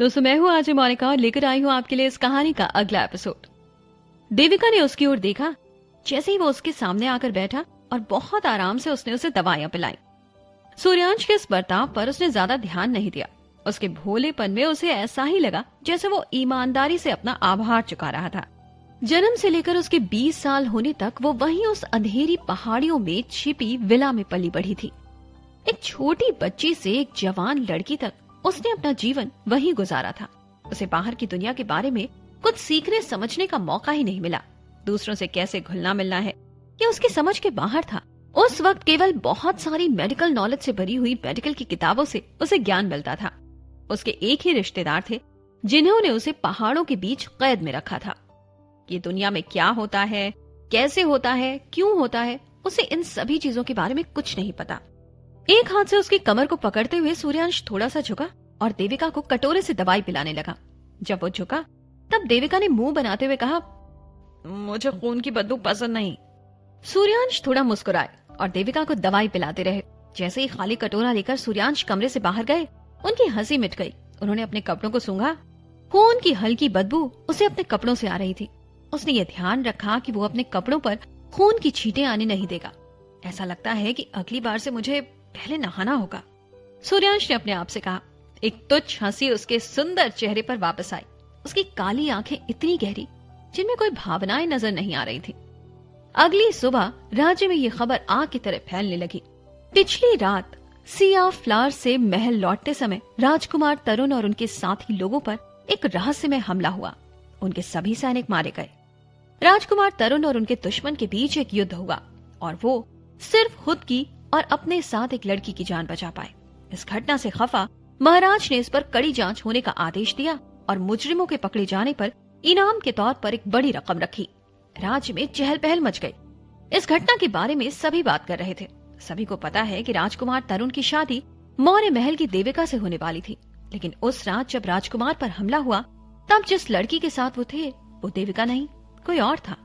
दोस्तों, मैं हूँ आज मोनिका और लेकर आई हूँ आपके लिए इस कहानी का अगला एपिसोड। देविका ने उसकी ओर देखा। जैसे ही वो उसके सामने आकर बैठा और बहुत आराम से उसने उसे दवाइयां पिलाई। सूर्यांश के इस बर्ताव पर उसने ज्यादा ध्यान नहीं दिया। उसके भोलेपन में उसे ऐसा ही लगा जैसे वो ईमानदारी से अपना आभार चुका रहा था। जन्म से लेकर उसके 20 साल होने तक वो वहीं उस अंधेरी पहाड़ियों में छिपी विला में पली बढ़ी थी। एक छोटी बच्ची से एक जवान लड़की तक उसने अपना जीवन वहीं गुजारा था। उसे बाहर की दुनिया के बारे में कुछ सीखने समझने का मौका ही नहीं मिला। दूसरों से कैसे घुलना मिलना है ये उसकी समझ के बाहर था। उस वक्त केवल बहुत सारी मेडिकल नॉलेज से भरी हुई मेडिकल की किताबों से उसे ज्ञान मिलता था। उसके एक ही रिश्तेदार थे जिन्होंने उसे पहाड़ों के बीच कैद में रखा था। ये दुनिया में क्या होता है, कैसे होता है, क्यों होता है, उसे इन सभी चीजों के बारे में कुछ नहीं पता। एक हाथ से उसकी कमर को पकड़ते हुए सूर्यांश थोड़ा सा झुका और देविका को कटोरे से दवाई पिलाने लगा। जब वो झुका तब देविका ने मुंह बनाते हुए कहा, मुझे खून की बदबू पसंद नहीं। सूर्यांश थोड़ा मुस्कुराए और देविका को दवाई पिलाते रहे। जैसे ही खाली कटोरा लेकर सूर्यांश कमरे से बाहर गए, उनकी हंसी मिट गई। उन्होंने अपने कपड़ों को सूंघा। खून की हल्की बदबू उसे अपने कपड़ों से आ रही थी। उसने ये ध्यान रखा कि वो अपने कपड़ों पर खून की छींटें आने नहीं देगा। ऐसा लगता है कि अगली बार से मुझे पहले नहाना होगा, सूर्यांश ने अपने आप से कहा। एक तुच्छ हंसी उसके सुंदर चेहरे पर वापस आई। उसकी काली आंखें इतनी गहरी जिनमें कोई भावनाएं नजर नहीं आ रही थी। अगली सुबह राज्य में ये खबर आग की तरह फैलने लगी। पिछली रात सी ऑफ फ्लावर्स से महल लौटते समय राजकुमार तरुण और उनके साथी लोगों पर एक रहस्यमय हमला हुआ। उनके सभी सैनिक मारे गए। राजकुमार तरुण और उनके दुश्मन के बीच एक युद्ध हुआ और वो सिर्फ खुद की और अपने साथ एक लड़की की जान बचा पाए। इस घटना से खफा महाराज ने इस पर कड़ी जांच होने का आदेश दिया और मुजरिमों के पकड़े जाने पर इनाम के तौर पर एक बड़ी रकम रखी। राज्य में चहल पहल मच गई। इस घटना के बारे में सभी बात कर रहे थे। सभी को पता है कि राजकुमार तरुण की शादी मौर्य महल की देविका से होने वाली थी। लेकिन उस रात जब राजकुमार पर हमला हुआ तब जिस लड़की के साथ वो थे वो देविका नहीं, कोई और था।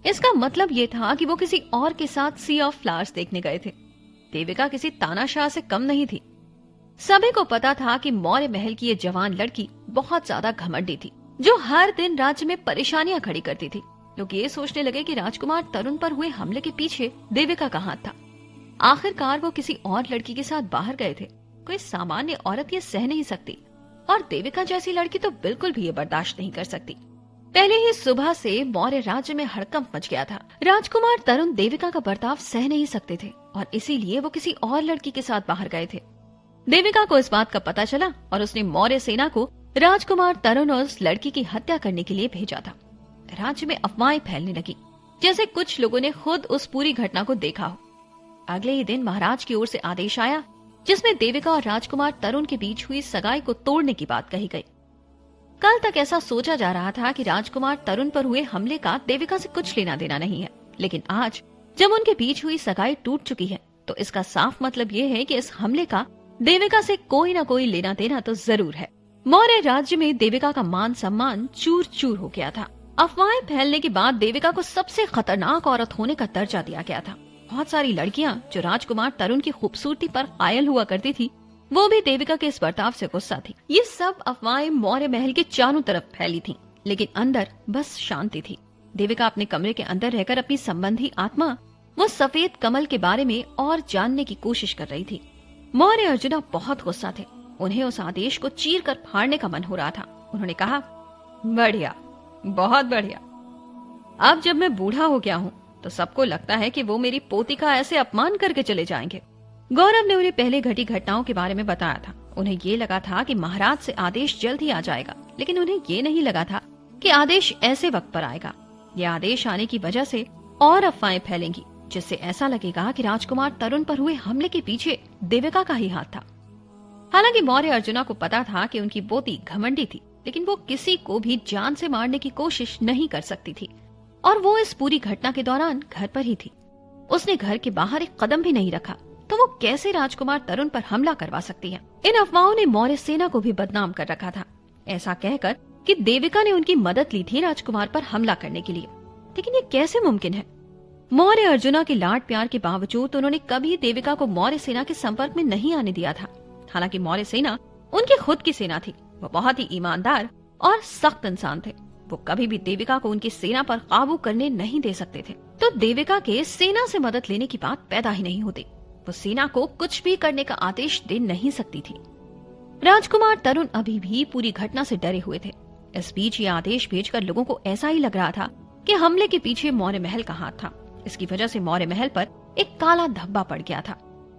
इसका मतलब ये था कि वो किसी और के साथ सी ऑफ फ्लावर्स देखने गए थे। देविका किसी तानाशाह से कम नहीं थी। सभी को पता था कि मौर्य महल की ये जवान लड़की बहुत ज्यादा घमंडी थी, जो हर दिन राज्य में परेशानियां खड़ी करती थी। लोग ये सोचने लगे कि राजकुमार तरुण पर हुए हमले के पीछे देविका का हाथ था। आखिरकार वो किसी और लड़की के साथ बाहर गए थे। कोई सामान्य औरत ये सह नहीं सकती और देविका जैसी लड़की तो बिल्कुल भी ये बर्दाश्त नहीं कर सकती। पहले ही सुबह से मौर्य राज्य में हड़कंप मच गया था। राजकुमार तरुण देविका का बर्ताव सह नहीं सकते थे और इसीलिए वो किसी और लड़की के साथ बाहर गए थे। देविका को इस बात का पता चला और उसने मौर्य सेना को राजकुमार तरुण और उस लड़की की हत्या करने के लिए भेजा था। राज्य में अफवाहें फैलने लगी जैसे कुछ लोगों ने खुद उस पूरी घटना को देखा हो। अगले ही दिन महाराज की ओर से आदेश आया जिसमें देविका और राजकुमार तरुण के बीच हुई सगाई को तोड़ने की बात कही गई। कल तक ऐसा सोचा जा रहा था कि राजकुमार तरुण पर हुए हमले का देविका से कुछ लेना देना नहीं है, लेकिन आज जब उनके बीच हुई सगाई टूट चुकी है तो इसका साफ मतलब ये है कि इस हमले का देविका से कोई न कोई लेना देना तो जरूर है। मौर्य राज्य में देविका का मान सम्मान चूर चूर हो गया था। अफवाहें फैलने के बाद देविका को सबसे खतरनाक औरत होने का दर्जा दिया गया था। बहुत सारी लड़कियां जो राजकुमार तरुण की खूबसूरती पर कायल हुआ करती थी वो भी देविका के इस बर्ताव से गुस्सा थी। ये सब अफवाहें मौर्य महल के चारों तरफ फैली थीं, लेकिन अंदर बस शांति थी। देविका अपने कमरे के अंदर रहकर अपनी संबंधी आत्मा वो सफेद कमल के बारे में और जानने की कोशिश कर रही थी। मौर्य अर्जुना बहुत गुस्सा थे। उन्हें उस आदेश को चीर कर फाड़ने का मन हो रहा था। उन्होंने कहा, बढ़िया, बहुत बढ़िया। अब जब मैं बूढ़ा हो गया हूँ तो सबको लगता है कि वो मेरी पोती का ऐसे अपमान करके चले जाएंगे। गौरव ने उन्हें पहले घटी घटनाओं के बारे में बताया था। उन्हें ये लगा था कि महाराज से आदेश जल्द ही आ जाएगा, लेकिन उन्हें ये नहीं लगा था कि आदेश ऐसे वक्त पर आएगा। ये आदेश आने की वजह से और अफवाहें फैलेंगी जिससे ऐसा लगेगा कि राजकुमार तरुण पर हुए हमले के पीछे देविका का ही हाथ था। हालांकि मौर्य अर्जुना को पता था कि उनकी पोती घमंडी थी, लेकिन वो किसी को भी जान से मारने की कोशिश नहीं कर सकती थी और वो इस पूरी घटना के दौरान घर पर ही थी। उसने घर के बाहर एक कदम भी नहीं रखा, तो वो कैसे राजकुमार तरुण पर हमला करवा सकती है। इन अफवाहों ने मौर्य सेना को भी बदनाम कर रखा था, ऐसा कहकर कि देविका ने उनकी मदद ली थी राजकुमार पर हमला करने के लिए। लेकिन ये कैसे मुमकिन है? मौर्य अर्जुना के लाड प्यार के बावजूद उन्होंने कभी देविका को मौर्य सेना के संपर्क में नहीं आने दिया था। हालांकि मौर्य सेना उनकी खुद की सेना थी वो बहुत ही ईमानदार और सख्त इंसान थे। वो कभी भी देविका को उनकी सेना पर काबू करने नहीं दे सकते थे। तो देविका के सेना से मदद लेने की बात पैदा ही नहीं होती। वो सेना को कुछ भी करने का आदेश दे नहीं सकती थी। राजकुमार तरुण अभी भी पूरी घटना से डरे हुए थे। इस बीच ये आदेश भेजकर लोगों को ऐसा ही लग रहा था कि हमले के पीछे मौर्य महल का हाथ था। इसकी वजह से मौर्य महल पर एक काला धब्बा पड़ गया था।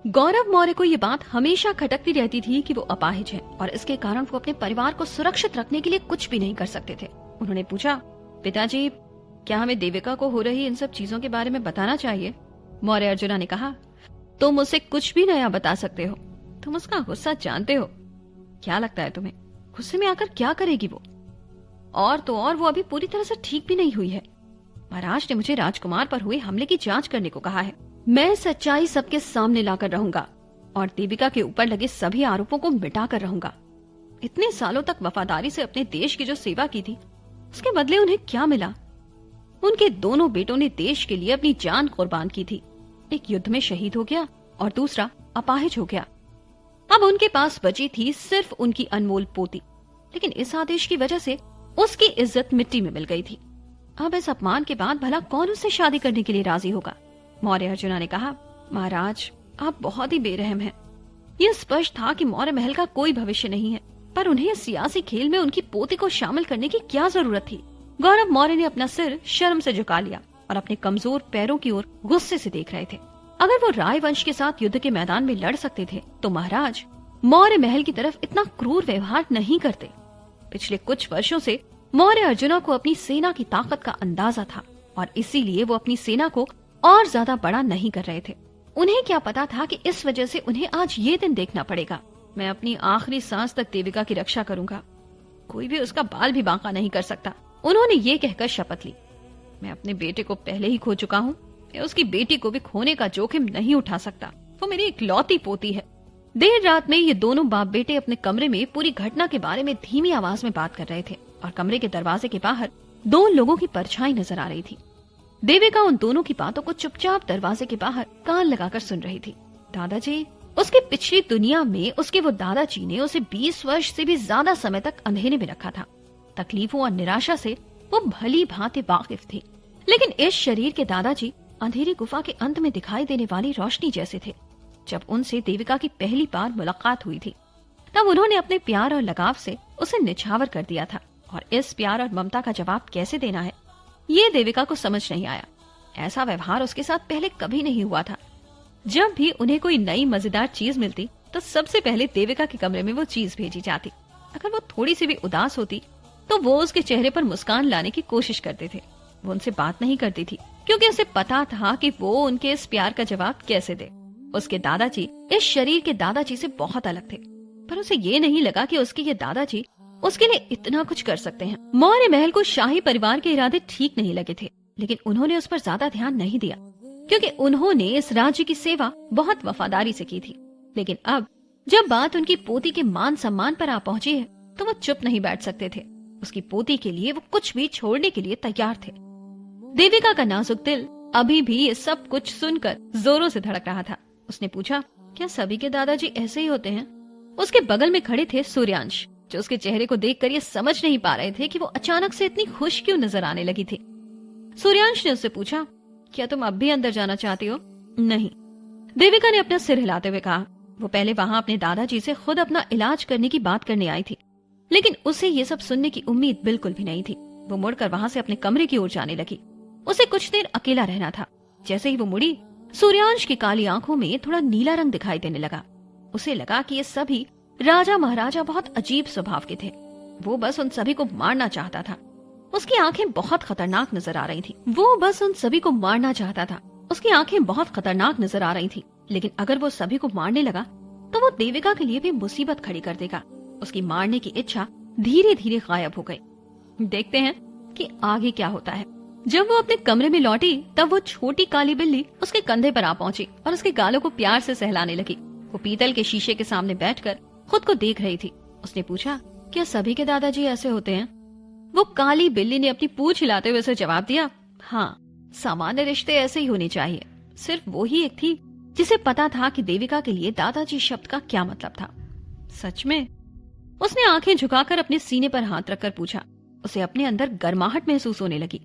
गौरव मौर्य को ये बात हमेशा खटकती रहती थी कि वो अपाहिज हैं और इसके कारण वो अपने परिवार को सुरक्षित रखने के लिए कुछ भी नहीं कर सकते थे। उन्होंने पूछा, पिताजी, क्या हमें देविका को हो रही इन सब चीजों के बारे में बताना चाहिए? मौर्य अर्जुना ने कहा, तुम उसे कुछ भी नया बता सकते हो। तुम उसका गुस्सा जानते हो। क्या लगता है तुम्हें, गुस्से में आकर क्या करेगी वो? और तो और वो अभी पूरी तरह से ठीक भी नहीं हुई है। महाराज ने मुझे राजकुमार पर हुए हमले की जांच करने को कहा है। मैं सच्चाई सबके सामने लाकर रहूंगा और देविका के ऊपर लगे सभी आरोपों को मिटाकर रहूंगा। इतने सालों तक वफादारी से अपने देश की जो सेवा की थी, उसके बदले उन्हें क्या मिला? उनके दोनों बेटों ने देश के लिए अपनी जान कुर्बान की थी। एक युद्ध में शहीद हो गया और दूसरा अपाहिज हो गया। अब उनके पास बची थी सिर्फ उनकी अनमोल पोती, लेकिन इस आदेश की वजह से उसकी इज्जत मिट्टी में मिल गई थी। अब इस अपमान के बाद भला कौन उससे शादी करने के लिए राजी होगा? मौर्य अर्जुना ने कहा, महाराज, आप बहुत ही बेरहम हैं। यह स्पष्ट था कि मौर्य महल का कोई भविष्य नहीं है, पर उन्हें सियासी खेल में उनकी पोती को शामिल करने की क्या जरूरत थी? गौरव मौर्य ने अपना सिर शर्म से झुका लिया और अपने कमजोर पैरों की ओर गुस्से से देख रहे थे। अगर वो राय वंश के साथ युद्ध के मैदान में लड़ सकते थे तो महाराज मौर्य महल की तरफ इतना क्रूर व्यवहार नहीं करते। पिछले कुछ वर्षों से मौर्य अर्जुना को अपनी सेना की ताकत का अंदाजा था और इसीलिए वो अपनी सेना को और ज्यादा बड़ा नहीं कर रहे थे। उन्हें क्या पता था कि इस वजह से उन्हें आज ये दिन देखना पड़ेगा। मैं अपनी आखिरी सांस तक देविका की रक्षा करूंगा। कोई भी उसका बाल भी बांका नहीं कर सकता। उन्होंने ये कहकर शपथ ली। मैं अपने बेटे को पहले ही खो चुका हूँ। मैं उसकी बेटी को भी खोने का जोखिम नहीं उठा सकता। वो मेरी इकलौती पोती है। देर रात में ये दोनों बाप बेटे अपने कमरे में पूरी घटना के बारे में धीमी आवाज में बात कर रहे थे और कमरे के दरवाजे के बाहर दो लोगों की परछाई नजर आ रही थी। देविका उन दोनों की बातों को चुपचाप दरवाजे के बाहर कान लगाकर सुन रही थी। दादाजी, उसके पिछली दुनिया में उसके वो दादाजी ने उसे 20 वर्ष से भी ज्यादा समय तक अंधेरे में रखा था। तकलीफों और निराशा से वो भली भांति वाकिफ थी, लेकिन इस शरीर के दादाजी अंधेरी गुफा के अंत में दिखाई देने वाली रोशनी जैसे थे। जब उनसे देविका की पहली बार मुलाकात हुई थी तब उन्होंने अपने प्यार और लगाव से उसे निछावर कर दिया था और इस प्यार और ममता का जवाब कैसे देना है ये देविका को समझ नहीं आया। ऐसा व्यवहार उसके साथ पहले कभी नहीं हुआ था। जब भी उन्हें कोई नई मजेदार चीज मिलती तो सबसे पहले देविका के कमरे में वो चीज भेजी जाती। अगर वो थोड़ी सी भी उदास होती तो वो उसके चेहरे पर मुस्कान लाने की कोशिश करते थे। वो उनसे बात नहीं करती थी क्योंकि उसे पता था कि वो उनके इस प्यार का जवाब कैसे दे। उसके दादाजी इस शरीर के दादाजी से बहुत अलग थे, पर उसे ये नहीं लगा कि उसके ये दादाजी उसके लिए इतना कुछ कर सकते हैं। मौर्य महल को शाही परिवार के इरादे ठीक नहीं लगे थे, लेकिन उन्होंने उस पर ज्यादा ध्यान नहीं दिया क्योंकि उन्होंने इस राज्य की सेवा बहुत वफादारी से की थी। लेकिन अब जब बात उनकी पोती के मान सम्मान पर आ पहुंची है तो वो चुप नहीं बैठ सकते थे। उसकी पोती के लिए वो कुछ भी छोड़ने के लिए तैयार थे। देविका का नाजुक दिल अभी भी ये सब कुछ सुनकर जोरों से धड़क रहा था। उसने पूछा, क्या सभी के दादाजी ऐसे ही होते हैं? उसके बगल में खड़े थे सूर्यांश, जो उसके चेहरे को देखकर ये समझ नहीं पा रहे थे कि वो अचानक से इतनी खुश क्यों नजर आने लगी थी। सूर्यांश ने उससे पूछा, क्या तुम अब भी अंदर जाना चाहती हो? नहीं, देविका ने अपना सिर हिलाते हुए कहा। वो पहले वहां अपने दादाजी से खुद अपना इलाज करने की बात करने आई थी, लेकिन उसे ये सब सुनने की उम्मीद बिल्कुल भी नहीं थी। वो मुड़कर वहां से अपने कमरे की ओर जाने लगी। उसे कुछ देर अकेला रहना था। जैसे ही वो मुड़ी, सूर्यांश की काली आंखों में थोड़ा नीला रंग दिखाई देने लगा। उसे लगा कि ये सभी राजा महाराजा बहुत अजीब स्वभाव के थे। वो बस उन सभी को मारना चाहता था। उसकी आंखें बहुत खतरनाक नजर आ रही थी। वो बस उन सभी को मारना चाहता था। उसकी आंखें बहुत खतरनाक नजर आ रही थी, लेकिन अगर वो सभी को मारने लगा तो वो देविका के लिए भी मुसीबत खड़ी कर देगा। उसकी मारने की इच्छा धीरे धीरे गायब हो गई। देखते हैं कि आगे क्या होता है। जब वो अपने कमरे में लौटी तब वो छोटी काली बिल्ली उसके कंधे पर आ पहुंची और उसके गालों को प्यार से सहलाने लगी। वो पीतल के शीशे के सामने बैठकर खुद को देख रही थी। उसने पूछा, क्या सभी के दादाजी ऐसे होते हैं? वो काली बिल्ली ने अपनी पूंछ हिलाते हुए उसे जवाब दिया, हाँ, सामान्य रिश्ते ऐसे ही होने चाहिए। सिर्फ वो ही एक थी जिसे पता था कि देविका के लिए दादाजी शब्द का क्या मतलब था। सच में? उसने आंखें झुकाकर अपने सीने पर हाथ रखकर पूछा। उसे अपने अंदर गर्माहट महसूस होने लगी,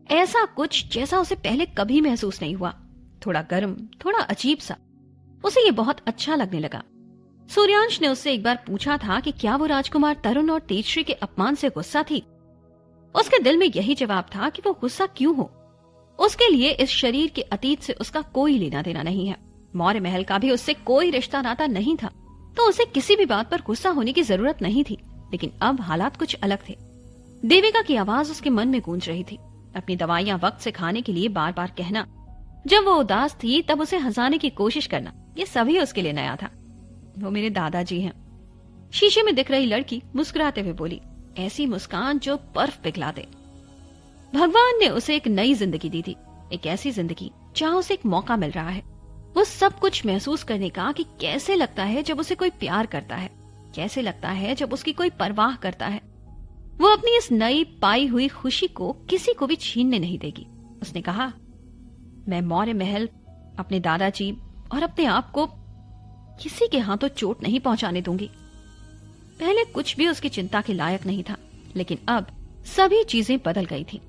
ऐसा कुछ जैसा उसे पहले कभी महसूस नहीं हुआ। थोड़ा गर्म, थोड़ा अजीब सा। उसे ये बहुत अच्छा लगने लगा। सूर्यांश ने उससे एक बार पूछा था कि क्या वो राजकुमार तरुण और तेजश्री के अपमान से गुस्सा थी। उसके दिल में यही जवाब था कि वो गुस्सा क्यों हो। उसके लिए इस शरीर के अतीत से उसका कोई लेना देना नहीं है। मौर्य महल का भी उससे कोई रिश्ता नाता नहीं था, तो उसे किसी भी बात पर गुस्सा होने की जरूरत नहीं थी। लेकिन अब हालात कुछ अलग थे। देविका की आवाज उसके मन में गूंज रही थी। अपनी दवाइयां वक्त से खाने के लिए बार बार कहना, जब वो उदास थी तब उसे हंसाने की कोशिश करना, ये सभी उसके लिए नया था। वो मेरे दादाजी हैं। शीशे में दिख रही लड़की मुस्कुराते हुए बोली, ऐसी मुस्कान जो बर्फ पिघला दे। भगवान ने उसे एक नई जिंदगी दी थी, एक ऐसी जिंदगी जहां उसे एक मौका मिल रहा है वो सब कुछ महसूस करने का कि कैसे लगता है जब उसे कोई प्यार करता है, कैसे लगता है जब उसकी कोई परवाह करता है। वो अपनी इस नई पाई हुई खुशी को किसी को भी छीनने नहीं देगी। उसने कहा, मैं मौर्य महल, अपने दादाजी और अपने आप को किसी के हाथों चोट नहीं पहुंचाने दूंगी। पहले कुछ भी उसकी चिंता के लायक नहीं था, लेकिन अब सभी चीजें बदल गई थी।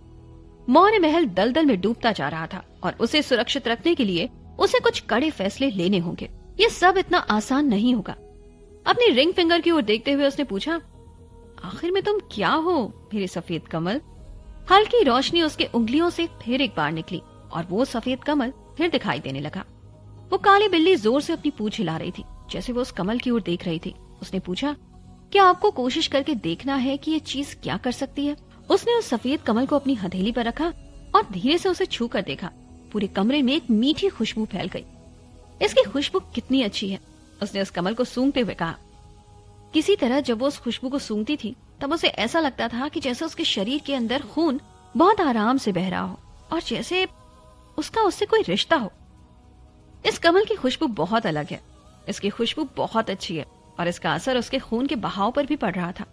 मौर्य महल दलदल में डूबता जा रहा था और उसे सुरक्षित रखने के लिए उसे कुछ कड़े फैसले लेने होंगे। ये सब इतना आसान नहीं होगा। अपनी रिंग फिंगर की ओर देखते हुए उसने पूछा, आखिर में तुम क्या हो मेरे सफेद कमल? हल्की रोशनी उसके उंगलियों से फिर एक बार निकली और वो सफेद कमल फिर दिखाई देने लगा। वो काली बिल्ली जोर से अपनी पूंछ हिला रही थी, जैसे वो उस कमल की ओर देख रही थी। उसने पूछा, क्या आपको कोशिश करके देखना है कि ये चीज क्या कर सकती है? उसने उस सफेद कमल को अपनी हथेली पर रखा और धीरे से उसे छू कर देखा। पूरे कमरे में एक मीठी खुशबू फैल गई। इसकी खुशबू कितनी अच्छी है, उसने उस कमल को सूंघते हुए कहा। किसी तरह जब वो उस खुशबू को सूंघती थी तब उसे ऐसा लगता था कि जैसे उसके शरीर के अंदर खून बहुत आराम से बह रहा हो और जैसे उसका उससे कोई रिश्ता हो। इस कमल की खुशबू बहुत अलग है, इसकी खुशबू बहुत अच्छी है और इसका असर उसके खून के बहाव पर भी पड़ रहा था।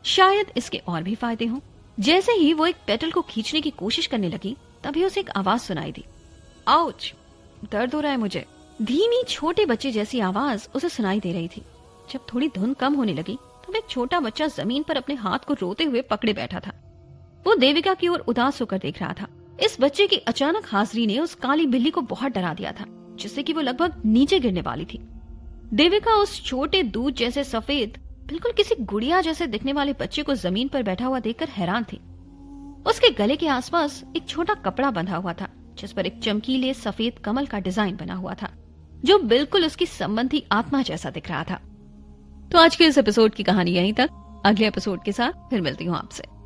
शायद इसके और भी फायदे हों। जैसे ही वो एक पेटल को खींचने की कोशिश करने लगी तभी उसे एक आवाज सुनाई दी, आउच, दर्द हो रहा है मुझे। धीमी छोटे बच्चे जैसी आवाज उसे सुनाई दे रही थी। जब थोड़ी धुन कम होने लगी तब एक छोटा बच्चा जमीन पर अपने हाथ को रोते हुए पकड़े बैठा था। वो देविका की ओर उदास होकर देख रहा था। इस बच्चे की अचानक हाजिरी ने उस काली बिल्ली को बहुत डरा दिया था, जिससे कि वो लगभग नीचे गिरने वाली थी। देविका उस छोटे दूध जैसे सफेद, बिल्कुल किसी गुड़िया जैसे दिखने वाले बच्चे को जमीन पर बैठा हुआ देखकर हैरान थी। उसके गले के आसपास एक छोटा कपड़ा बंधा हुआ था, जिस पर एक चमकीले सफेद कमल का डिजाइन बना हुआ था, जो बिल्कुल उसकी संबंधी आत्मा जैसा दिख रहा था। तो आज के इस एपिसोड की कहानी यहीं तक। अगले एपिसोड के साथ फिर मिलती हूँ आपसे।